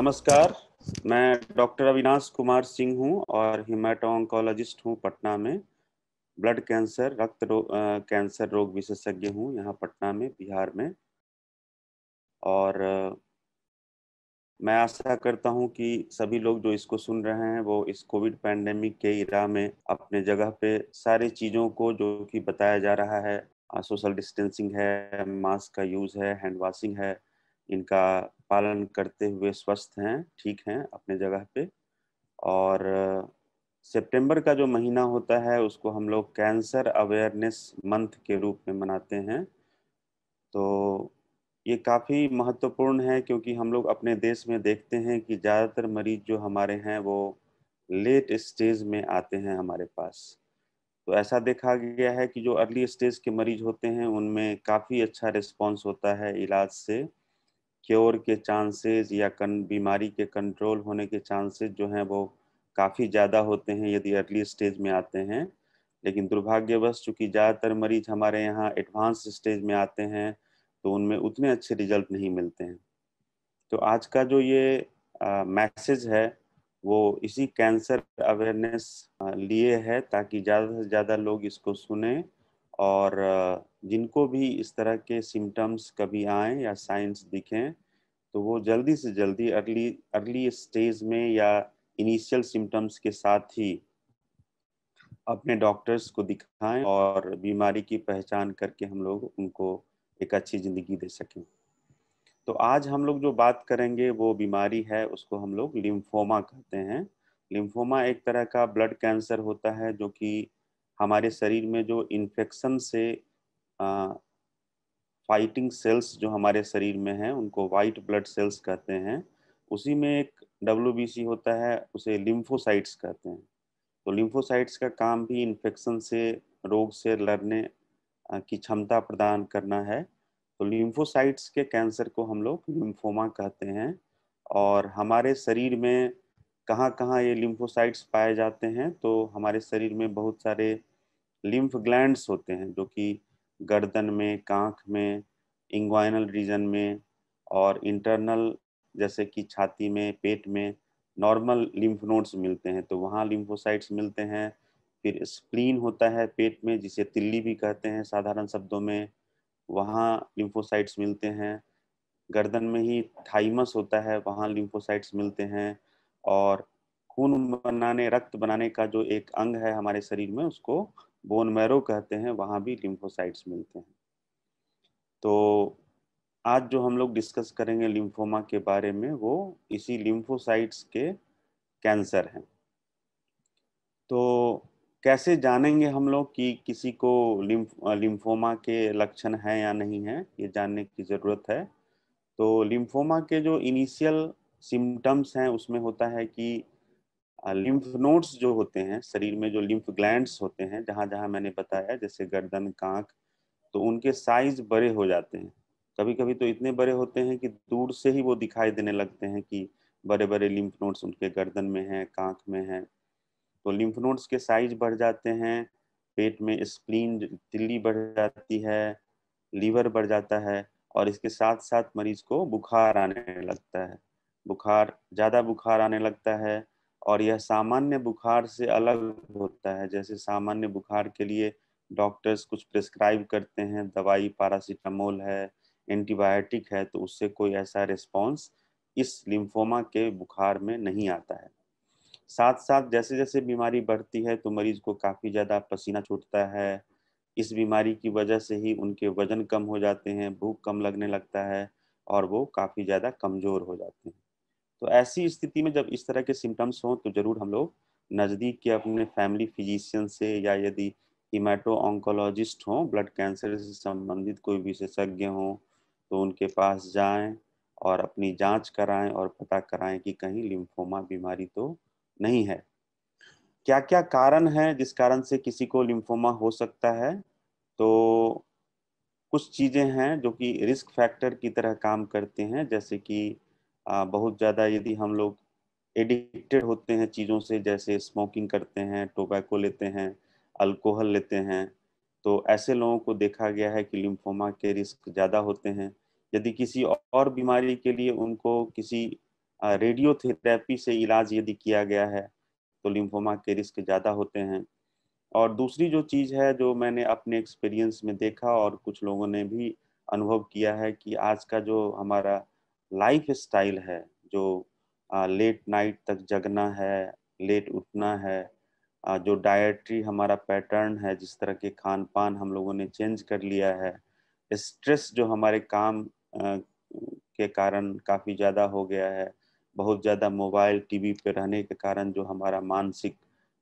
नमस्कार। मैं डॉक्टर अविनाश कुमार सिंह हूँ और हिमेटो ऑन्कोलॉजिस्ट हूँ पटना में। ब्लड कैंसर, कैंसर रोग विशेषज्ञ हूँ यहाँ पटना में, बिहार में। और मैं आशा करता हूँ कि सभी लोग जो इसको सुन रहे हैं वो इस कोविड पैंडेमिक के इरा में अपने जगह पे सारी चीज़ों को जो कि बताया जा रहा है, सोशल डिस्टेंसिंग है, मास्क का यूज़ है, हैंड वॉशिंग है, इनका पालन करते हुए स्वस्थ हैं, ठीक हैं अपने जगह पे। और सितंबर का जो महीना होता है उसको हम लोग कैंसर अवेयरनेस मंथ के रूप में मनाते हैं। तो ये काफ़ी महत्वपूर्ण है क्योंकि हम लोग अपने देश में देखते हैं कि ज़्यादातर मरीज जो हमारे हैं वो लेट स्टेज में आते हैं हमारे पास। तो ऐसा देखा गया है कि जो अर्ली स्टेज के मरीज होते हैं उनमें काफ़ी अच्छा रिस्पांस होता है इलाज से। क्योर के चांसेस या बीमारी के कंट्रोल होने के चांसेस जो हैं वो काफ़ी ज़्यादा होते हैं यदि अर्ली स्टेज में आते हैं। लेकिन दुर्भाग्यवश चूंकि ज़्यादातर मरीज हमारे यहाँ एडवांस स्टेज में आते हैं तो उनमें उतने अच्छे रिजल्ट नहीं मिलते हैं। तो आज का जो ये मैसेज है वो इसी कैंसर अवेयरनेस लिए है ताकि ज़्यादा से ज़्यादा लोग इसको सुने। और जिनको भी इस तरह के सिम्टम्स कभी आए या साइंस दिखें तो वो जल्दी से जल्दी अर्ली अर्ली स्टेज में या इनिशियल सिम्टम्स के साथ ही अपने डॉक्टर्स को दिखाएं और बीमारी की पहचान करके हम लोग उनको एक अच्छी जिंदगी दे सकें। तो आज हम लोग जो बात करेंगे वो बीमारी है, उसको हम लोग लिम्फोमा कहते हैं। लिम्फोमा एक तरह का ब्लड कैंसर होता है जो कि हमारे शरीर में जो इन्फेक्शन से फाइटिंग सेल्स जो हमारे शरीर में हैं उनको वाइट ब्लड सेल्स कहते हैं। उसी में एक WBC होता है, उसे लिम्फोसाइट्स कहते हैं। तो लिम्फोसाइट्स का काम भी इन्फेक्शन से, रोग से लड़ने की क्षमता प्रदान करना है। तो लिम्फोसाइट्स के कैंसर को हम लोग लिम्फोमा कहते हैं। और हमारे शरीर में कहाँ कहाँ ये लिम्फोसाइट्स पाए जाते हैं, तो हमारे शरीर में बहुत सारे लिम्फ ग्लैंड्स होते हैं जो कि गर्दन में, कांख में, इंग्वाइनल रीजन में और इंटरनल जैसे कि छाती में, पेट में नॉर्मल लिम्फ नोड्स मिलते हैं, तो वहाँ लिम्फोसाइट्स मिलते हैं। फिर स्प्लीन होता है पेट में, जिसे तिल्ली भी कहते हैं साधारण शब्दों में, वहाँ लिम्फोसाइट्स मिलते हैं। गर्दन में ही थाइमस होता है, वहाँ लिम्फोसाइट्स मिलते हैं। और खून बनाने, रक्त बनाने का जो एक अंग है हमारे शरीर में उसको बोन मैरो कहते हैं, वहाँ भी लिम्फोसाइट्स मिलते हैं। तो आज जो हम लोग डिस्कस करेंगे लिम्फोमा के बारे में वो इसी लिम्फोसाइट्स के कैंसर हैं। तो कैसे जानेंगे हम लोग कि किसी को लिम्फोमा के लक्षण हैं या नहीं हैं, ये जानने की ज़रूरत है। तो लिम्फोमा के जो इनिशियल सिम्टम्स हैं उसमें होता है कि लिम्फ नोड्स जो होते हैं शरीर में, जो लिम्फ ग्लैंड्स होते हैं जहाँ जहाँ मैंने बताया जैसे गर्दन, कांख, तो उनके साइज बड़े हो जाते हैं। कभी कभी तो इतने बड़े होते हैं कि दूर से ही वो दिखाई देने लगते हैं कि बड़े बड़े लिम्फ नोड्स उनके गर्दन में हैं, कांख में हैं। तो लिम्फ नोड्स के साइज बढ़ जाते हैं, पेट में स्प्लीन, तिल्ली बढ़ जाती है, लीवर बढ़ जाता है। और इसके साथ साथ मरीज को बुखार आने लगता है, बुखार, ज़्यादा बुखार आने लगता है। और यह सामान्य बुखार से अलग होता है। जैसे सामान्य बुखार के लिए डॉक्टर्स कुछ प्रिस्क्राइब करते हैं दवाई, पैरासीटामोल है, एंटीबायोटिक है, तो उससे कोई ऐसा रिस्पॉन्स इस लिम्फोमा के बुखार में नहीं आता है। साथ साथ जैसे जैसे बीमारी बढ़ती है तो मरीज को काफ़ी ज़्यादा पसीना छूटता है। इस बीमारी की वजह से ही उनके वजन कम हो जाते हैं, भूख कम लगने लगता है और वो काफ़ी ज़्यादा कमज़ोर हो जाते हैं। तो ऐसी स्थिति में जब इस तरह के सिम्टम्स हों तो ज़रूर हम लोग नज़दीक के अपने फैमिली फिजिशियन से, या यदि हिमेटो ऑन्कोलॉजिस्ट हों, ब्लड कैंसर से संबंधित कोई विशेषज्ञ हों, तो उनके पास जाएं और अपनी जांच कराएं और पता कराएं कि कहीं लिम्फोमा बीमारी तो नहीं है। क्या क्या कारण है जिस कारण से किसी को लिम्फोमा हो सकता है? तो कुछ चीज़ें हैं जो कि रिस्क फैक्टर की तरह काम करते हैं, जैसे कि बहुत ज़्यादा यदि हम लोग एडिक्टेड होते हैं चीज़ों से, जैसे स्मोकिंग करते हैं, टोबैको लेते हैं, अल्कोहल लेते हैं, तो ऐसे लोगों को देखा गया है कि लिम्फोमा के रिस्क ज़्यादा होते हैं। यदि किसी और बीमारी के लिए उनको किसी रेडियोथेरेपी से इलाज यदि किया गया है तो लिम्फोमा के रिस्क ज़्यादा होते हैं। और दूसरी जो चीज़ है जो मैंने अपने एक्सपीरियंस में देखा और कुछ लोगों ने भी अनुभव किया है कि आज का जो हमारा लाइफ स्टाइल है, जो लेट नाइट तक जगना है, लेट उठना है, जो डाइटरी हमारा पैटर्न है, जिस तरह के खान पान हम लोगों ने चेंज कर लिया है, स्ट्रेस जो हमारे काम के कारण काफ़ी ज़्यादा हो गया है, बहुत ज़्यादा मोबाइल टीवी पे रहने के कारण जो हमारा मानसिक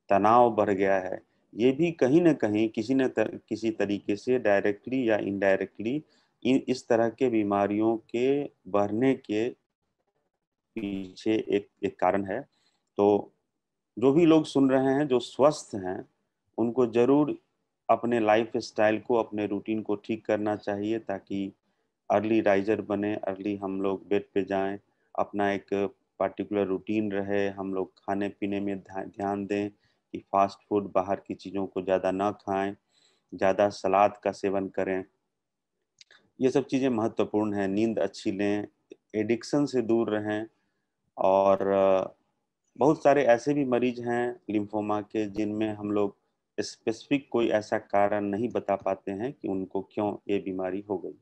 तनाव बढ़ गया है, ये भी कहीं न कहीं किसी तरीके से डायरेक्टली या इनडायरेक्टली इस तरह के बीमारियों के बढ़ने के पीछे एक एक कारण है। तो जो भी लोग सुन रहे हैं जो स्वस्थ हैं, उनको जरूर अपने लाइफ स्टाइल को, अपने रूटीन को ठीक करना चाहिए ताकि अर्ली राइजर बने, अर्ली हम लोग बेड पे जाएं, अपना एक पर्टिकुलर रूटीन रहे, हम लोग खाने पीने में ध्यान दें कि फास्ट फूड, बाहर की चीज़ों को ज़्यादा ना खाएं, ज़्यादा सलाद का सेवन करें। ये सब चीज़ें महत्वपूर्ण हैं। नींद अच्छी लें, एडिक्शन से दूर रहें। और बहुत सारे ऐसे भी मरीज हैं लिम्फोमा के जिनमें हम लोग स्पेसिफिक कोई ऐसा कारण नहीं बता पाते हैं कि उनको क्यों ये बीमारी हो गई।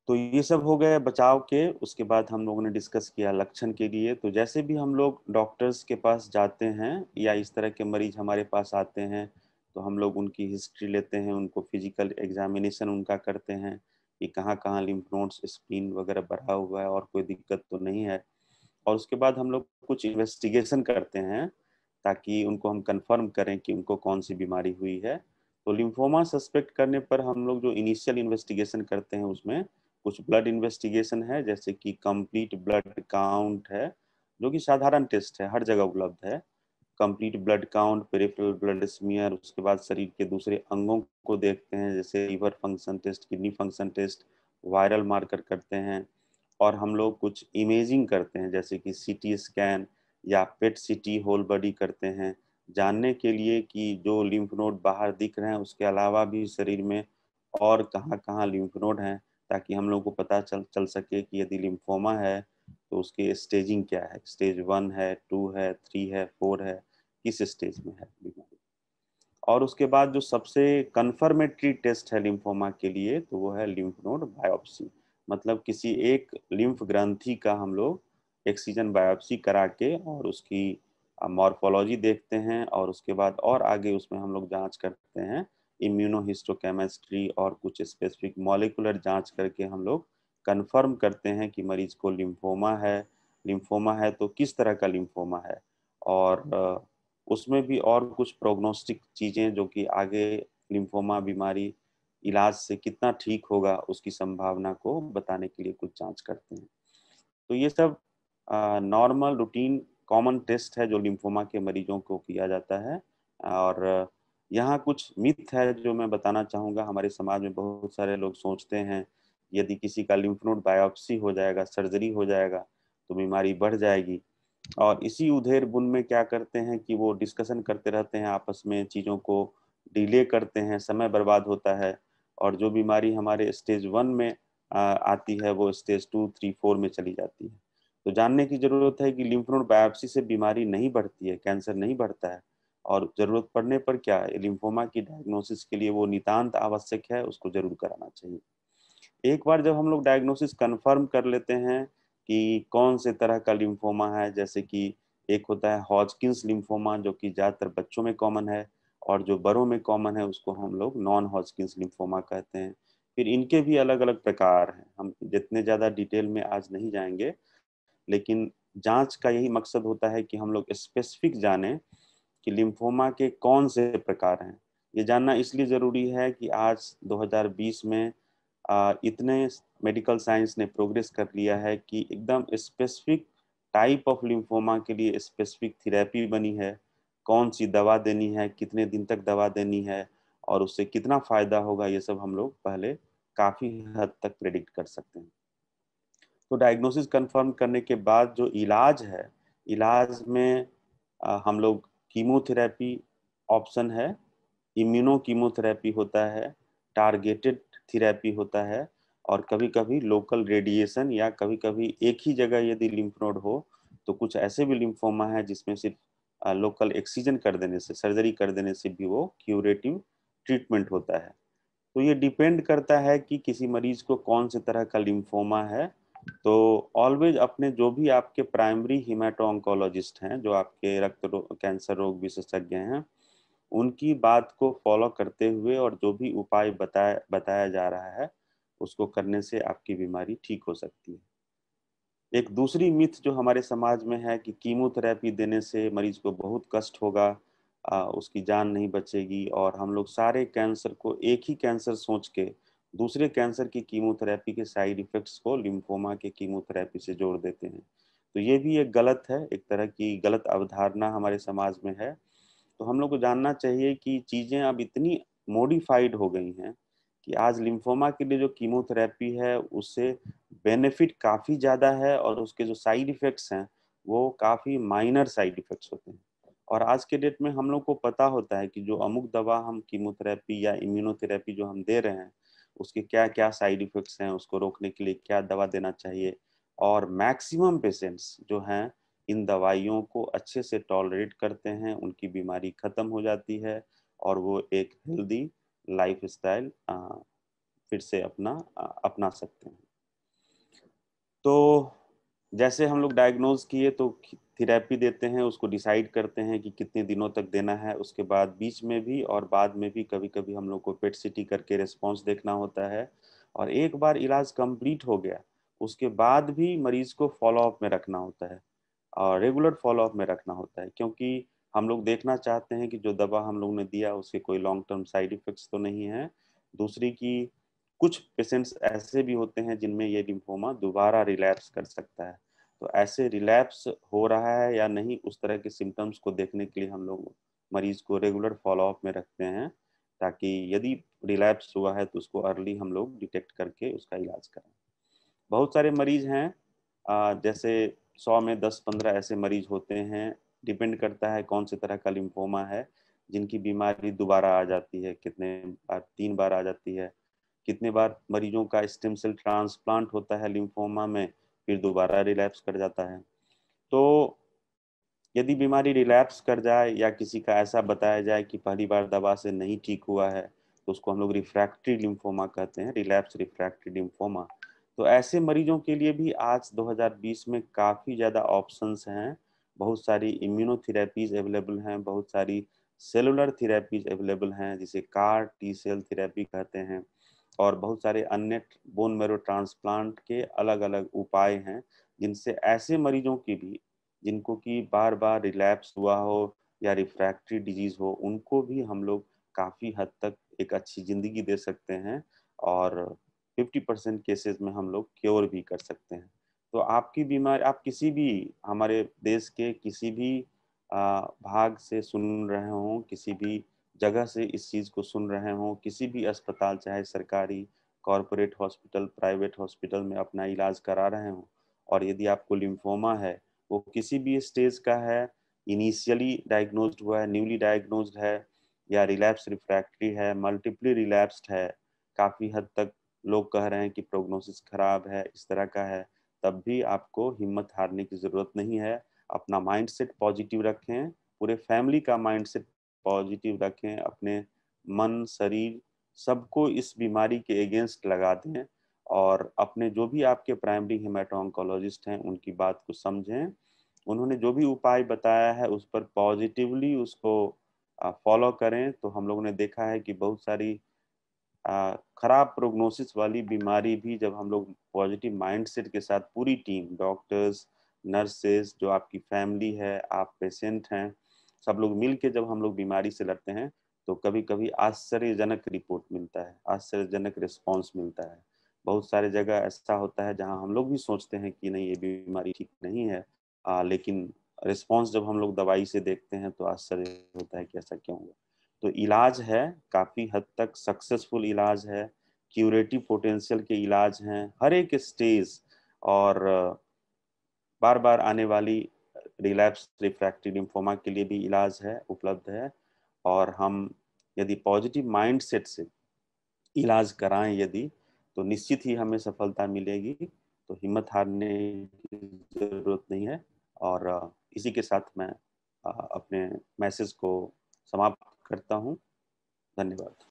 तो ये सब हो गए बचाव के। उसके बाद हम लोगों ने डिस्कस किया लक्षण के लिए। तो जैसे भी हम लोग डॉक्टर्स के पास जाते हैं या इस तरह के मरीज हमारे पास आते हैं, तो हम लोग उनकी हिस्ट्री लेते हैं, उनको फिजिकल एग्जामिनेशन उनका करते हैं कि कहाँ कहाँ लिम्फ नोड्स, स्प्लीन वगैरह बढ़ा हुआ है और कोई दिक्कत तो नहीं है। और उसके बाद हम लोग कुछ इन्वेस्टिगेशन करते हैं ताकि उनको हम कंफर्म करें कि उनको कौन सी बीमारी हुई है। तो लिम्फोमा सस्पेक्ट करने पर हम लोग जो इनिशियल इन्वेस्टिगेशन करते हैं उसमें कुछ ब्लड इन्वेस्टिगेशन है, जैसे कि कंप्लीट ब्लड काउंट है, जो कि साधारण टेस्ट है, हर जगह उपलब्ध है। Complete blood count, peripheral blood smear, उसके बाद शरीर के दूसरे अंगों को देखते हैं, जैसे liver function test, kidney function test, viral marker करते हैं। और हम लोग कुछ इमेजिंग करते हैं, जैसे कि सीटी स्कैन या पेट सीटी होल बॉडी करते हैं, जानने के लिए कि जो लिम्फ नोड बाहर दिख रहे हैं उसके अलावा भी शरीर में और कहाँ कहाँ लिम्फ नोड हैं, ताकि हम लोग को पता चल सके कि यदि लिम्फोमा है तो उसकी स्टेजिंग क्या है, स्टेज 1 है, 2 है, 3 है, 4 है, किस स्टेज में है बीमारी। और उसके बाद जो सबसे कंफर्मेटरी टेस्ट है लिम्फोमा के लिए, तो वो है लिम्फ नोड बायोप्सी। मतलब किसी एक लिम्फ ग्रंथि का हम लोग एक्सीजन बायोप्सी करा के और उसकी मॉर्फोलॉजी देखते हैं, और उसके बाद और आगे उसमें हम लोग जांच करते हैं, इम्यूनोहिस्टोकेमिस्ट्री और कुछ स्पेसिफिक मॉलिक्यूलर जांच करके हम लोग कंफर्म करते हैं कि मरीज को लिम्फोमा है। लिम्फोमा है तो किस तरह का लिम्फोमा है, और उसमें भी और कुछ प्रोग्नोस्टिक चीज़ें जो कि आगे लिम्फोमा बीमारी इलाज से कितना ठीक होगा उसकी संभावना को बताने के लिए कुछ जांच करते हैं। तो ये सब नॉर्मल रूटीन कॉमन टेस्ट है जो लिम्फोमा के मरीजों को किया जाता है। और यहाँ कुछ मिथ है जो मैं बताना चाहूँगा। हमारे समाज में बहुत सारे लोग सोचते हैं यदि किसी का लिम्फ नोड बायोप्सी हो जाएगा, सर्जरी हो जाएगा, तो बीमारी बढ़ जाएगी। और इसी उधेर बुन में क्या करते हैं कि वो डिस्कशन करते रहते हैं आपस में, चीज़ों को डिले करते हैं, समय बर्बाद होता है। और जो बीमारी हमारे स्टेज 1 में आती है वो स्टेज 2, 3, 4 में चली जाती है। तो जानने की जरूरत है कि लिम्फ नोड बायोप्सी से बीमारी नहीं बढ़ती है, कैंसर नहीं बढ़ता है। और जरूरत पड़ने पर क्या है, लिम्फोमा की डायग्नोसिस के लिए वो नितांत आवश्यक है, उसको जरूर कराना चाहिए। एक बार जब हम लोग डायग्नोसिस कंफर्म कर लेते हैं कि कौन से तरह का लिम्फोमा है, जैसे कि एक होता है हॉजकिंस लिम्फोमा जो कि ज़्यादातर बच्चों में कॉमन है, और जो बड़ों में कॉमन है उसको हम लोग नॉन हॉजकिंस लिम्फोमा कहते हैं। फिर इनके भी अलग अलग प्रकार हैं, हम जितने ज़्यादा डिटेल में आज नहीं जाएंगे, लेकिन जांच का यही मकसद होता है कि हम लोग स्पेसिफिक जानें कि लिम्फोमा के कौन से प्रकार हैं। ये जानना इसलिए ज़रूरी है कि आज 2020 में इतने मेडिकल साइंस ने प्रोग्रेस कर लिया है कि एकदम स्पेसिफिक टाइप ऑफ लिम्फोमा के लिए स्पेसिफिक थेरेपी बनी है, कौन सी दवा देनी है, कितने दिन तक दवा देनी है, और उससे कितना फ़ायदा होगा, ये सब हम लोग पहले काफ़ी हद तक प्रेडिक्ट कर सकते हैं। तो डायग्नोसिस कंफर्म करने के बाद जो इलाज है, इलाज में हम लोग कीमोथेरेपी ऑप्शन है, इम्यूनो कीमोथेरेपी होता है, टारगेटेड थेरेपी होता है, और कभी कभी लोकल रेडिएशन या कभी कभी एक ही जगह यदि लिम्फ नोड हो तो कुछ ऐसे भी लिम्फोमा है जिसमें सिर्फ लोकल एक्सीजन कर देने से, सर्जरी कर देने से भी वो क्यूरेटिव ट्रीटमेंट होता है। तो ये डिपेंड करता है कि किसी मरीज को कौन से तरह का लिम्फोमा है। तो ऑलवेज अपने जो भी आपके प्राइमरी हिमेटो ऑन्कोलॉजिस्ट हैं, जो आपके कैंसर रोग विशेषज्ञ हैं, उनकी बात को फॉलो करते हुए और जो भी उपाय बताया जा रहा है उसको करने से आपकी बीमारी ठीक हो सकती है। एक दूसरी मिथ जो हमारे समाज में है कि कीमोथेरेपी देने से मरीज को बहुत कष्ट होगा, उसकी जान नहीं बचेगी, और हम लोग सारे कैंसर को एक ही कैंसर सोच के दूसरे कैंसर की कीमोथेरेपी के साइड इफेक्ट्स को लिम्फोमा के कीमोथेरेपी से जोड़ देते हैं। तो ये भी एक गलत है, एक तरह की गलत अवधारणा हमारे समाज में है। तो हम लोग को जानना चाहिए कि चीज़ें अब इतनी मॉडिफाइड हो गई हैं कि आज लिम्फोमा के लिए जो कीमोथेरेपी है उससे बेनिफिट काफ़ी ज़्यादा है और उसके जो साइड इफ़ेक्ट्स हैं वो काफ़ी माइनर साइड इफ़ेक्ट्स होते हैं। और आज के डेट में हम लोग को पता होता है कि जो अमुक दवा हम कीमोथेरेपी या इम्यूनोथेरेपी जो हम दे रहे हैं उसके क्या क्या साइड इफ़ेक्ट्स हैं, उसको रोकने के लिए क्या दवा देना चाहिए। और मैक्सिमम पेशेंट्स जो हैं इन दवाइयों को अच्छे से टॉलरेट करते हैं, उनकी बीमारी खत्म हो जाती है और वो एक हेल्दी लाइफ स्टाइल फिर से अपना सकते हैं। तो जैसे हम लोग डायग्नोज किए तो थेरेपी देते हैं, उसको डिसाइड करते हैं कि कितने दिनों तक देना है। उसके बाद बीच में भी और बाद में भी कभी कभी हम लोग को पेट सीटी करके रिस्पॉन्स देखना होता है। और एक बार इलाज कंप्लीट हो गया उसके बाद भी मरीज को फॉलोअप में रखना होता है और रेगुलर फॉलोअप में रखना होता है, क्योंकि हम लोग देखना चाहते हैं कि जो दवा हम लोग ने दिया उसके कोई लॉन्ग टर्म साइड इफेक्ट्स तो नहीं है। दूसरी की कुछ पेशेंट्स ऐसे भी होते हैं जिनमें ये लिम्फोमा दोबारा रिलैप्स कर सकता है। तो ऐसे रिलैप्स हो रहा है या नहीं उस तरह के सिम्टम्स को देखने के लिए हम लोग मरीज को रेगुलर फॉलोअप में रखते हैं, ताकि यदि रिलैप्स हुआ है तो उसको अर्ली हम लोग डिटेक्ट करके उसका इलाज करें। बहुत सारे मरीज हैं, जैसे 100 में 10-15 ऐसे मरीज होते हैं, डिपेंड करता है कौन से तरह का लिम्फोमा है, जिनकी बीमारी दोबारा आ जाती है। कितने बार, 3 बार आ जाती है। कितने बार मरीजों का स्टेम सेल ट्रांसप्लांट होता है लिम्फोमा में, फिर दोबारा रिलैप्स कर जाता है। तो यदि बीमारी रिलैप्स कर जाए या किसी का ऐसा बताया जाए कि पहली बार दवा से नहीं ठीक हुआ है तो उसको हम लोग रिफ्रैक्टरी लिम्फोमा कहते हैं, रिलैप्स रिफ्रैक्टरी लिम्फोमा। तो ऐसे मरीजों के लिए भी आज 2020 में काफ़ी ज़्यादा ऑप्शंस हैं। बहुत सारी इम्यूनोथेरेपीज अवेलेबल हैं, बहुत सारी सेलुलर थेरेपीज अवेलेबल हैं जिसे कार टी सेल थेरेपी कहते हैं, और बहुत सारे अन्य बोन मैरो ट्रांसप्लांट के अलग अलग उपाय हैं जिनसे ऐसे मरीजों की भी, जिनको कि बार बार रिलैप्स हुआ हो या रिफ्रैक्टरी डिजीज हो, उनको भी हम लोग काफ़ी हद तक एक अच्छी ज़िंदगी दे सकते हैं और 50% केसेस में हम लोग क्योर भी कर सकते हैं। तो आपकी बीमारी, आप किसी भी हमारे देश के किसी भी भाग से सुन रहे हों, किसी भी जगह से इस चीज़ को सुन रहे हों, किसी भी अस्पताल, चाहे सरकारी, कॉरपोरेट हॉस्पिटल, प्राइवेट हॉस्पिटल में अपना इलाज करा रहे हों, और यदि आपको लिम्फोमा है, वो किसी भी स्टेज का है, इनिशियली डायग्नोज्ड हुआ है, न्यूली डायग्नोज्ड है, या रिलैप्स रिफ्रैक्टरी है, मल्टीपली रिलैप्स्ड है, काफ़ी हद तक लोग कह रहे हैं कि प्रोग्नोसिस खराब है, इस तरह का है, तब भी आपको हिम्मत हारने की ज़रूरत नहीं है। अपना माइंडसेट पॉजिटिव रखें, पूरे फैमिली का माइंडसेट पॉजिटिव रखें, अपने मन, शरीर सबको इस बीमारी के अगेंस्ट लगा दें, और अपने जो भी आपके प्राइमरी हेमेटो ऑन्कोलॉजिस्ट हैं उनकी बात को समझें। उन्होंने जो भी उपाय बताया है उस पर पॉजिटिवली उसको फॉलो करें। तो हम लोगों ने देखा है कि बहुत सारी खराब प्रोग्नोसिस वाली बीमारी भी, जब हम लोग पॉजिटिव माइंडसेट के साथ पूरी टीम, डॉक्टर्स, नर्सेज, जो आपकी फैमिली है, आप पेशेंट हैं, सब लोग मिल के जब हम लोग बीमारी से लड़ते हैं तो कभी कभी आश्चर्यजनक रिपोर्ट मिलता है, आश्चर्यजनक रिस्पॉन्स मिलता है। बहुत सारे जगह ऐसा होता है जहां हम लोग भी सोचते हैं कि नहीं ये बीमारी ठीक नहीं है, लेकिन रिस्पॉन्स जब हम लोग दवाई से देखते हैं तो आश्चर्य होता है कि ऐसा क्यों हुआ। तो इलाज है, काफ़ी हद तक सक्सेसफुल इलाज है, क्यूरेटिव पोटेंशियल के इलाज हैं हर एक स्टेज, और बार बार आने वाली रिलैप्स रिफ्रैक्टरी लिम्फोमा के लिए भी इलाज है, उपलब्ध है। और हम यदि पॉजिटिव माइंडसेट से इलाज कराएं यदि, तो निश्चित ही हमें सफलता मिलेगी। तो हिम्मत हारने की जरूरत नहीं है। और इसी के साथ मैं अपने मैसेज को समाप्त करता हूँ। धन्यवाद।